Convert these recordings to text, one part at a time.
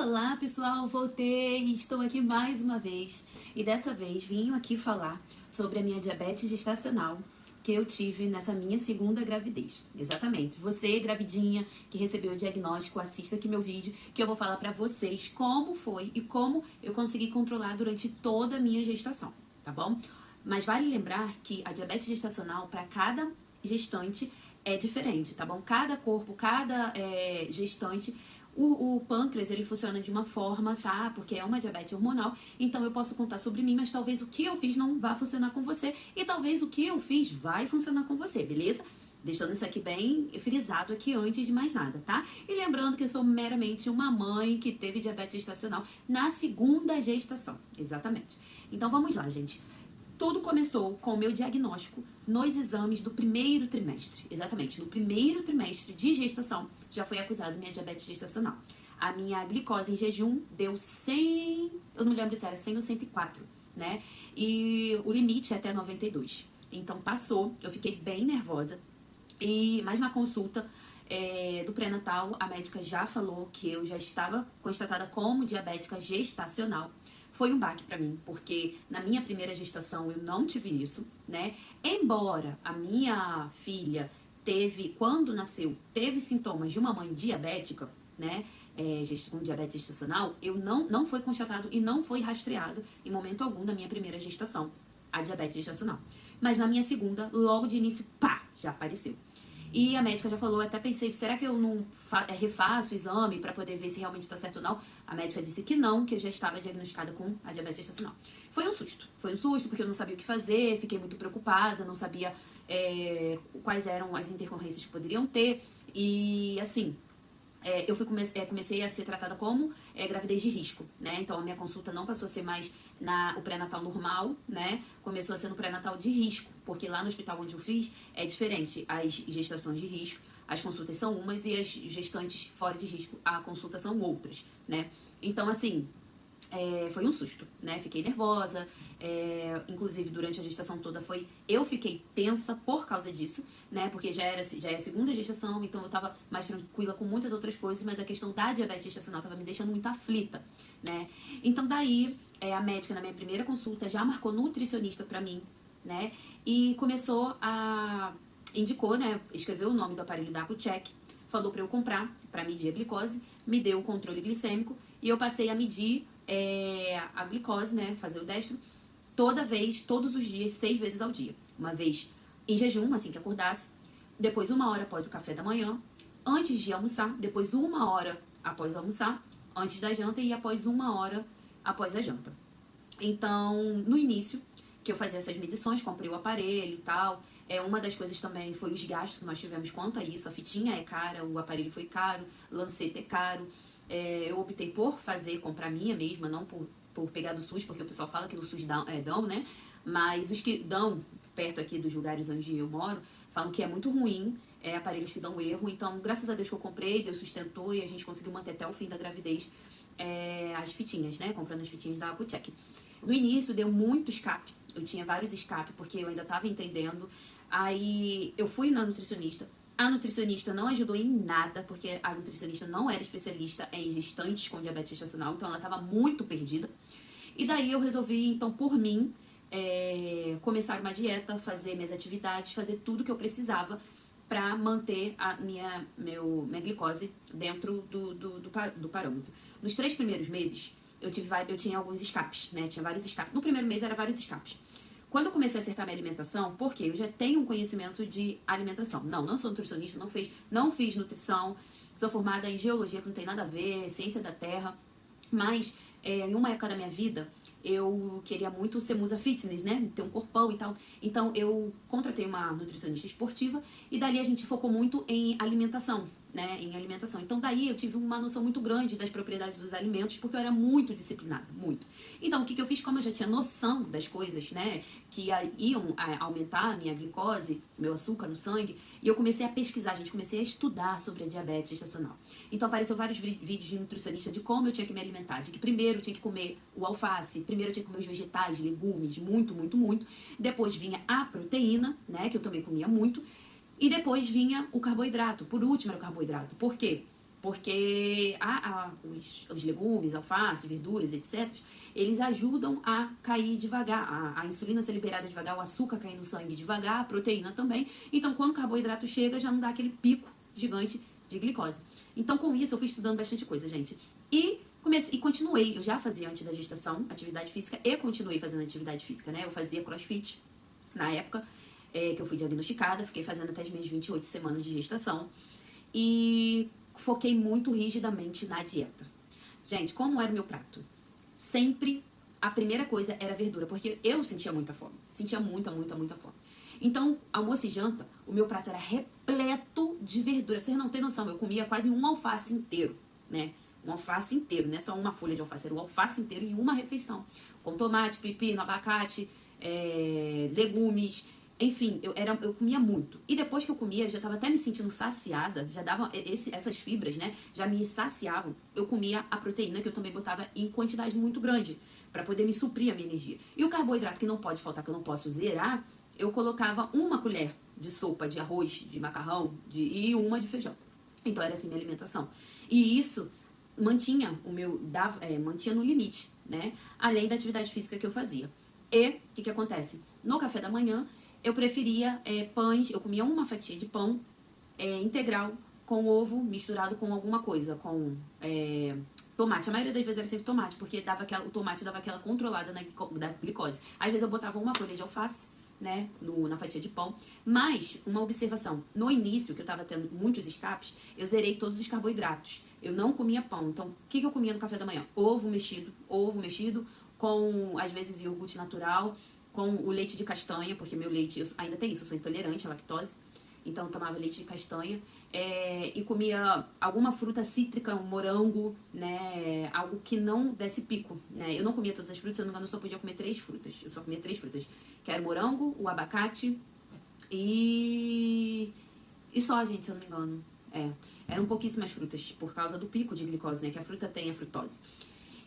Olá pessoal, voltei, estou aqui mais uma vez e dessa vez vim aqui falar sobre a minha diabetes gestacional que eu tive nessa minha segunda gravidez. Exatamente, você gravidinha que recebeu o diagnóstico, assista aqui meu vídeo que eu vou falar pra vocês como foi e como eu consegui controlar durante toda a minha gestação, tá bom? Mas vale lembrar que a diabetes gestacional para cada gestante é diferente, tá bom? Cada corpo, cada gestante, o pâncreas, ele funciona de uma forma, tá? Porque é uma diabetes hormonal, então eu posso contar sobre mim, mas talvez o que eu fiz não vá funcionar com você e talvez o que eu fiz vai funcionar com você, beleza? Deixando isso aqui bem frisado aqui antes de mais nada, tá? E lembrando que eu sou meramente uma mãe que teve diabetes gestacional na segunda gestação, exatamente. Então vamos lá, gente. Tudo começou com o meu diagnóstico nos exames do primeiro trimestre. Exatamente, no primeiro trimestre de gestação já foi acusado minha diabetes gestacional. A minha glicose em jejum deu 100, eu não lembro se era 100 ou 104, né? E o limite é até 92. Então passou, eu fiquei bem nervosa. Mas na consulta do pré-natal, a médica já falou que eu já estava constatada como diabética gestacional. Foi um baque pra mim, porque na minha primeira gestação eu não tive isso, né? Embora a minha filha quando nasceu, teve sintomas de uma mãe diabética, né? Com diabetes gestacional, eu não foi constatado e não foi rastreado em momento algum da minha primeira gestação, a diabetes gestacional. Mas na minha segunda, logo de início, pá, já apareceu. E a médica já falou, até pensei, será que eu não refaço o exame para poder ver se realmente está certo ou não? A médica disse que não, que eu já estava diagnosticada com a diabetes gestacional. Foi um susto porque eu não sabia o que fazer, fiquei muito preocupada, não sabia quais eram as intercorrências que poderiam ter. E assim, eu comecei a ser tratada como gravidez de risco, né? Então a minha consulta não passou a ser mais o pré-natal normal, né? Começou a ser no pré-natal de risco, porque lá no hospital onde eu fiz é diferente. As gestações de risco, as consultas são umas e as gestantes fora de risco, a consulta são outras, né? Então assim, foi um susto, né? Fiquei nervosa, inclusive durante a gestação toda eu fiquei tensa por causa disso, né? Porque já é a segunda gestação, então eu tava mais tranquila com muitas outras coisas, mas a questão da diabetes gestacional tava me deixando muito aflita, né? Então daí, a médica na minha primeira consulta já marcou nutricionista pra mim, né? E indicou, né? Escreveu o nome do aparelho da Accu-Check, falou pra eu comprar, pra medir a glicose, me deu o controle glicêmico e eu passei a medir a glicose, né, fazer o destro, todos os dias, 6 vezes ao dia. Uma vez em jejum, assim que acordasse, depois 1 hora após o café da manhã, antes de almoçar, depois 1 hora após almoçar, antes da janta e após 1 hora após a janta. Então, no início, que eu fazia essas medições, comprei o aparelho e tal. Uma das coisas também foi os gastos que nós tivemos quanto a isso. A fitinha é cara, o aparelho foi caro, o lancete é caro. Eu optei por comprar minha mesma, não por pegar do SUS, porque o pessoal fala que no SUS dão, né? Mas os que dão perto aqui dos lugares onde eu moro, falam que é muito ruim, aparelhos que dão erro. Então, graças a Deus que eu comprei, Deus sustentou e a gente conseguiu manter até o fim da gravidez as fitinhas, né? Comprando as fitinhas da Accu-Check. No início deu muito escape, eu tinha vários escapes, porque eu ainda estava entendendo. Aí eu fui na nutricionista. A nutricionista não ajudou em nada, porque a nutricionista não era especialista em gestantes com diabetes gestacional, então ela estava muito perdida. E daí eu resolvi, então, por mim, começar uma dieta, fazer minhas atividades, fazer tudo que eu precisava para manter a minha glicose dentro do parâmetro. Nos 3 primeiros meses, eu tinha alguns escapes, né? Tinha vários escapes. No primeiro mês era vários escapes. Quando eu comecei a acertar minha alimentação, porque eu já tenho um conhecimento de alimentação. Não sou nutricionista, não fiz nutrição, sou formada em geologia, que não tem nada a ver, ciência da terra. Mas, em uma época da minha vida, eu queria muito ser musa fitness, né? Ter um corpão e tal. Então, eu contratei uma nutricionista esportiva e dali a gente focou muito em alimentação, né? Em alimentação. Então, daí eu tive uma noção muito grande das propriedades dos alimentos, porque eu era muito disciplinada, muito. Então, o que eu fiz? Como eu já tinha noção das coisas, né? Que iam aumentar a minha glicose, meu açúcar no sangue, e eu comecei a pesquisar, gente, comecei a estudar sobre a diabetes gestacional. Então, apareceu vários vídeos de nutricionista de como eu tinha que me alimentar, de que primeiro eu tinha que comer o alface, primeiro eu tinha que comer os vegetais, legumes, muito, muito, muito. Depois vinha a proteína, né, que eu também comia muito. E depois vinha o carboidrato. Por último era o carboidrato. Por quê? Porque os legumes, alface, verduras, etc., eles ajudam a cair devagar, a insulina ser liberada devagar, o açúcar cair no sangue devagar, a proteína também. Então, quando o carboidrato chega, já não dá aquele pico gigante de glicose. Então, com isso, eu fui estudando bastante coisa, gente. E continuei, eu já fazia antes da gestação atividade física e continuei fazendo atividade física, né? Eu fazia crossfit na época que eu fui diagnosticada, fiquei fazendo até as minhas 28 semanas de gestação e foquei muito rigidamente na dieta. Gente, como era o meu prato? Sempre a primeira coisa era verdura, porque eu sentia muita fome, sentia muita fome. Então, almoço e janta, o meu prato era repleto de verdura. Vocês não têm noção, eu comia quase um alface inteiro, né? Um alface inteiro, não é só uma folha de alface, era o alface inteiro em uma refeição. Com tomate, pepino, abacate, legumes, enfim, eu comia muito. E depois que eu comia, eu já estava até me sentindo saciada, já dava essas fibras, né? Já me saciavam. Eu comia a proteína, que eu também botava em quantidade muito grande, para poder me suprir a minha energia. E o carboidrato, que não pode faltar, que eu não posso zerar, eu colocava uma colher de sopa de arroz, de macarrão e uma de feijão. Então era assim minha alimentação. E isso mantinha mantinha no limite, né? Além da atividade física que eu fazia. E o que acontece? No café da manhã, eu preferia pães, eu comia uma fatia de pão integral com ovo misturado com alguma coisa, com tomate. A maioria das vezes era sempre tomate, porque o tomate dava aquela controlada da glicose. Às vezes eu botava uma folha de alface, né, na fatia de pão. Mas, uma observação, no início, que eu tava tendo muitos escapes, eu zerei todos os carboidratos. Eu não comia pão. Então, o que eu comia no café da manhã? Ovo mexido com, às vezes, iogurte natural, com o leite de castanha, porque meu leite, ainda tem isso, eu sou intolerante à lactose. Então, eu tomava leite de castanha. E comia alguma fruta cítrica, um morango, né? Algo que não desse pico, né? Eu não comia todas as frutas, se eu não me engano, eu só podia comer 3 frutas. Eu só comia 3 frutas. Que era o morango, o abacate e só, gente, se eu não me engano. Eram pouquíssimas frutas, por causa do pico de glicose, né? Que a fruta tem a frutose.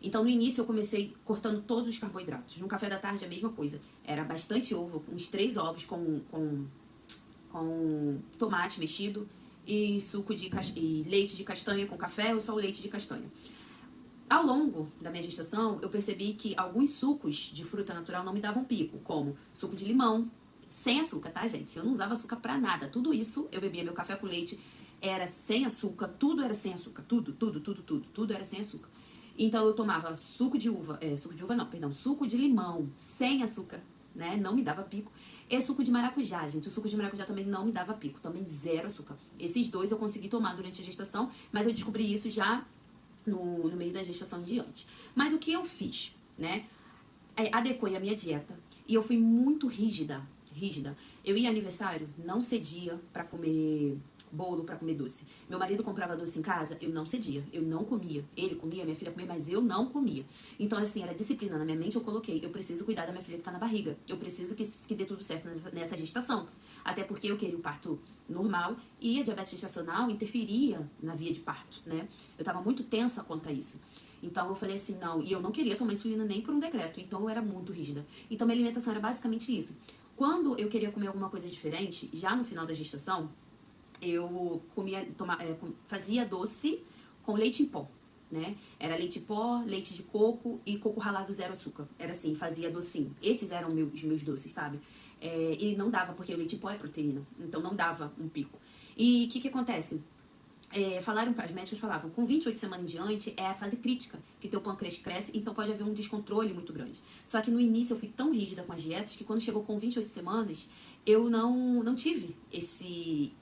Então, no início, eu comecei cortando todos os carboidratos. No café da tarde, a mesma coisa. Era bastante ovo, uns 3 ovos com tomate mexido e e leite de castanha com café ou só o leite de castanha. Ao longo da minha gestação, eu percebi que alguns sucos de fruta natural não me davam pico, como suco de limão, sem açúcar, tá, gente? Eu não usava açúcar pra nada. Tudo isso, eu bebia meu café com leite, era sem açúcar, tudo era sem açúcar, tudo era sem açúcar. Então eu tomava suco de limão, sem açúcar, né? Não me dava pico. E suco de maracujá, gente. O suco de maracujá também não me dava pico, também zero açúcar. Esses dois eu consegui tomar durante a gestação, mas eu descobri isso já no meio da gestação em diante. Mas o que eu fiz, né? Adequei a minha dieta e eu fui muito rígida. Eu ia aniversário, não cedia pra comer bolo, pra comer doce. Meu marido comprava doce em casa, eu não cedia, eu não comia. Ele comia, minha filha comia, mas eu não comia. Então, assim, era disciplina. Na minha mente eu coloquei, eu preciso cuidar da minha filha que tá na barriga. Eu preciso que dê tudo certo nessa gestação. Até porque eu queria o parto normal e a diabetes gestacional interferia na via de parto, né? Eu tava muito tensa quanto a isso. Então eu falei assim, não, e eu não queria tomar insulina nem por um decreto, então eu era muito rígida. Então minha alimentação era basicamente isso. Quando eu queria comer alguma coisa diferente, já no final da gestação, eu fazia doce com leite em pó, né? Era leite em pó, leite de coco e coco ralado zero açúcar. Era assim, fazia docinho. Esses eram os meus doces, sabe? E não dava, porque o leite em pó é proteína, então não dava um pico. E o que acontece? As médicas falavam, com 28 semanas em diante é a fase crítica, que teu pâncreas cresce, então pode haver um descontrole muito grande. Só que no início eu fui tão rígida com as dietas que quando chegou com 28 semanas, eu não tive esses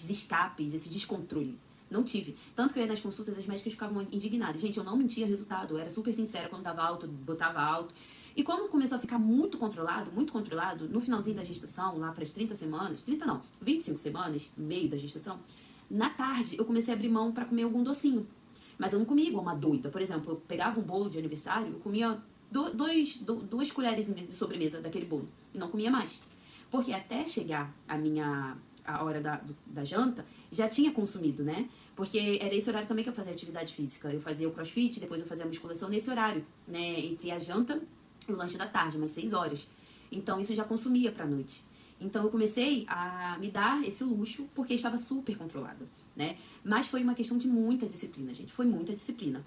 escapes, esse descontrole. Não tive. Tanto que eu ia nas consultas, as médicas ficavam indignadas. Gente, eu não mentia resultado, eu era super sincera quando tava alto, botava alto. E como começou a ficar muito controlado, no finalzinho da gestação, lá para as 30 semanas, 30 não, 25 semanas, no meio da gestação, na tarde eu comecei a abrir mão para comer algum docinho. Mas eu não comia igual uma doida. Por exemplo, eu pegava um bolo de aniversário, eu comia duas colheres de sobremesa daquele bolo e não comia mais. Porque até chegar a hora da janta, já tinha consumido, né? Porque era esse horário também que eu fazia atividade física. Eu fazia o crossfit, depois eu fazia a musculação nesse horário, né? Entre a janta e o lanche da tarde, umas 6 horas. Então, isso já consumia pra noite. Então eu comecei a me dar esse luxo porque estava super controlada, né? Mas foi uma questão de muita disciplina, gente. Foi muita disciplina.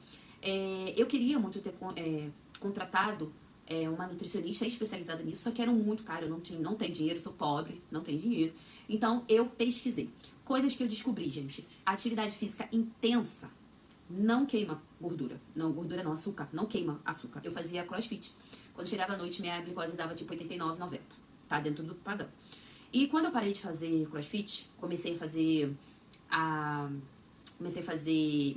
Eu queria muito ter contratado uma nutricionista especializada nisso, só que era muito caro. Eu não tenho dinheiro, sou pobre, não tenho dinheiro. Então eu pesquisei. Coisas que eu descobri, gente. Atividade física intensa não queima gordura. Não, gordura não, açúcar. Não queima açúcar. Eu fazia crossfit. Quando chegava à noite, minha glicose dava tipo 89, 90. Tá dentro do padrão. E quando eu parei de fazer crossfit, comecei a fazer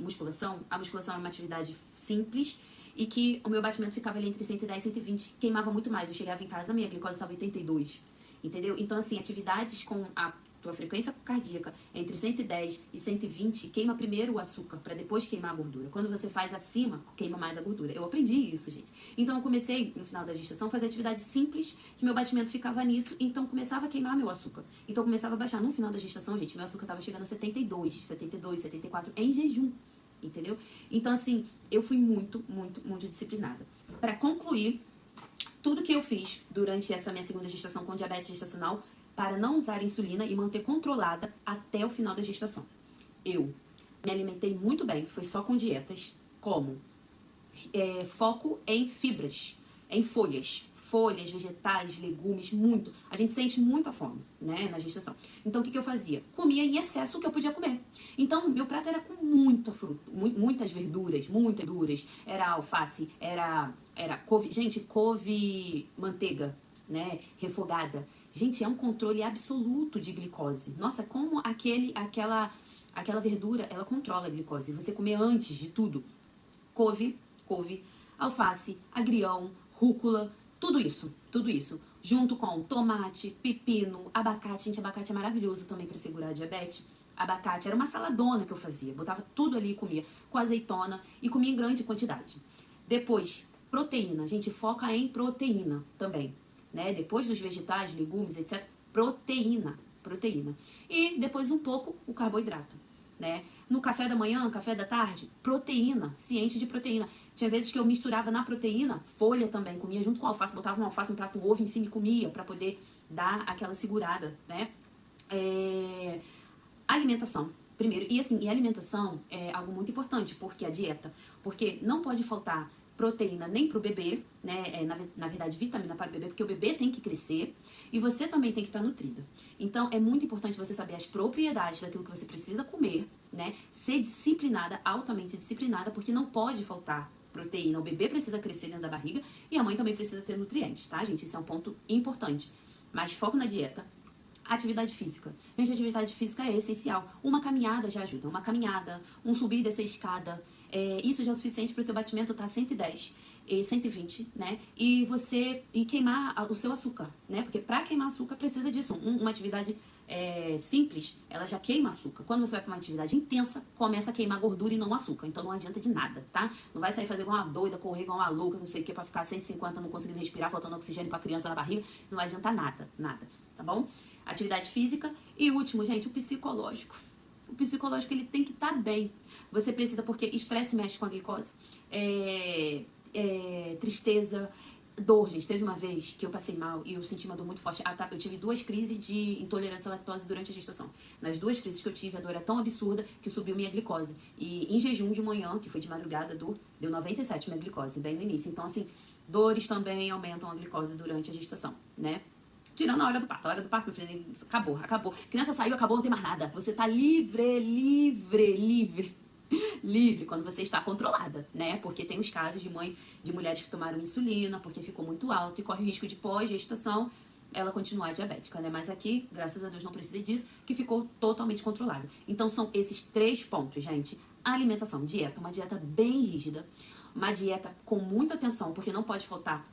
musculação. A musculação é uma atividade simples e que o meu batimento ficava ali entre 110 e 120. Queimava muito mais. Eu chegava em casa, minha glicose estava 82. Entendeu? Então, assim, atividades com a tua frequência cardíaca entre 110 e 120, queima primeiro o açúcar, para depois queimar a gordura. Quando você faz acima, queima mais a gordura. Eu aprendi isso, gente. Então, eu comecei, no final da gestação, a fazer atividades simples, que meu batimento ficava nisso, então começava a queimar meu açúcar. Então, começava a baixar. No final da gestação, gente, meu açúcar estava chegando a 72, 74, em jejum. Entendeu? Então, assim, eu fui muito, muito, muito disciplinada. Para concluir, tudo que eu fiz durante essa minha segunda gestação com diabetes gestacional para não usar insulina e manter controlada até o final da gestação. Eu me alimentei muito bem, foi só com dietas, como foco em fibras, em folhas, vegetais, legumes, muito. A gente sente muita fome, né, na gestação. Então, o que eu fazia? Comia em excesso o que eu podia comer. Então, meu prato era com muita fruta, muitas verduras, Era alface, era couve, gente, couve manteiga, né, refogada. Gente, é um controle absoluto de glicose. Nossa, como aquela verdura, ela controla a glicose. Você comer antes de tudo, couve, alface, agrião, rúcula, tudo isso, junto com tomate, pepino, abacate. Gente, abacate é maravilhoso também para segurar a diabetes. Abacate era uma saladona que eu fazia, botava tudo ali e comia, com azeitona, e comia em grande quantidade. Depois, proteína, gente, foca em proteína também, né? Depois dos vegetais, legumes, etc, proteína. E depois um pouco o carboidrato, né? No café da manhã, café da tarde, proteína, ciente de proteína. Tinha vezes que eu misturava na proteína, folha também, comia junto com alface, botava uma alface, um prato, um ovo em cima e comia, para poder dar aquela segurada, né? Alimentação, primeiro. E alimentação é algo muito importante, porque a dieta, porque não pode faltar proteína nem para o bebê, né? Na verdade, vitamina para o bebê, porque o bebê tem que crescer e você também tem que estar nutrida. Então, é muito importante você saber as propriedades daquilo que você precisa comer, né? Ser disciplinada, altamente disciplinada, porque não pode faltar proteína. O bebê precisa crescer dentro da barriga e a mãe também precisa ter nutrientes, tá, gente? Isso é um ponto importante. Mas foco na dieta. Atividade física. Gente, atividade física é essencial. Uma caminhada já ajuda. Uma caminhada, um subir e descer escada. Isso já é o suficiente para o teu batimento estar 110 e 120, né? E queimar o seu açúcar, né? Porque para queimar açúcar precisa disso. Uma atividade simples, ela já queima açúcar. Quando você vai para uma atividade intensa, começa a queimar gordura e não açúcar. Então não adianta de nada, tá? Não vai sair fazer igual uma doida, correr igual uma louca, não sei o que, para ficar 150, não conseguindo respirar, faltando oxigênio para criança na barriga. Não vai adiantar nada, tá bom? Atividade física. E último, gente, o psicológico. O psicológico, ele tem que estar bem. Você precisa, porque estresse mexe com a glicose. Tristeza, dor, gente. Teve uma vez que eu passei mal e eu senti uma dor muito forte. Eu tive 2 crises de intolerância à lactose durante a gestação. Nas 2 crises que eu tive, a dor era tão absurda que subiu minha glicose. E em jejum de manhã, que foi de madrugada, deu 97 minha glicose, bem no início. Então, assim, dores também aumentam a glicose durante a gestação, né? Tirando a hora do parto. A hora do parto, meu filho, acabou. Criança saiu, acabou, não tem mais nada. Você tá livre quando você está controlada, né? Porque tem os casos de mulheres que tomaram insulina porque ficou muito alto e corre o risco de pós-gestação ela continuar diabética, né? Mas aqui, graças a Deus, não precisa disso, que ficou totalmente controlada. Então, são esses 3 pontos, gente. Alimentação, dieta, uma dieta bem rígida, uma dieta com muita atenção, porque não pode faltar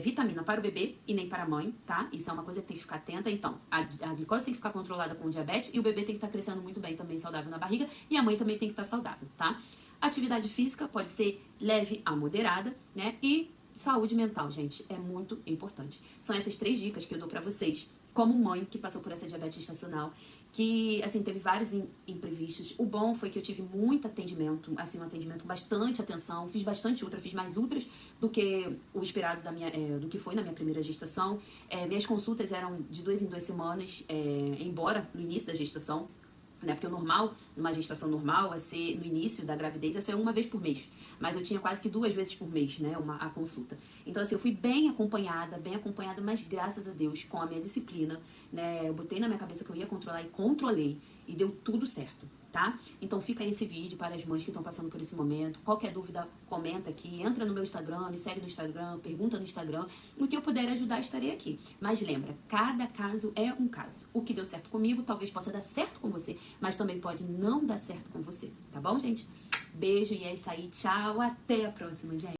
vitamina para o bebê e nem para a mãe, tá? Isso é uma coisa que tem que ficar atenta. Então, a glicose tem que ficar controlada com o diabetes e o bebê tem que estar crescendo muito bem também, saudável na barriga, e a mãe também tem que estar saudável, tá? Atividade física pode ser leve a moderada, né? E saúde mental, gente, é muito importante. São essas 3 dicas que eu dou pra vocês, como mãe que passou por essa diabetes gestacional que, assim, teve vários imprevistos. O bom foi que eu tive muito atendimento, assim, um atendimento com bastante atenção, fiz bastante ultra, fiz mais ultras do que o esperado do que foi na minha primeira gestação. Minhas consultas eram de 2 em 2 semanas, embora no início da gestação, né? Porque o normal, numa gestação normal, é ser, no início da gravidez, é ser uma vez por mês. Mas eu tinha quase que 2 vezes por mês, né? A consulta. Então, assim, eu fui bem acompanhada, mas graças a Deus, com a minha disciplina, né? Eu botei na minha cabeça que eu ia controlar e controlei. E deu tudo certo, tá? Então fica aí esse vídeo para as mães que estão passando por esse momento. Qualquer dúvida, comenta aqui, entra no meu Instagram, me segue no Instagram, pergunta no Instagram. No que eu puder ajudar, estarei aqui. Mas lembra, cada caso é um caso. O que deu certo comigo, talvez possa dar certo com você, mas também pode não dar certo com você, tá bom, gente? Beijo e é isso aí. Tchau, até a próxima, gente.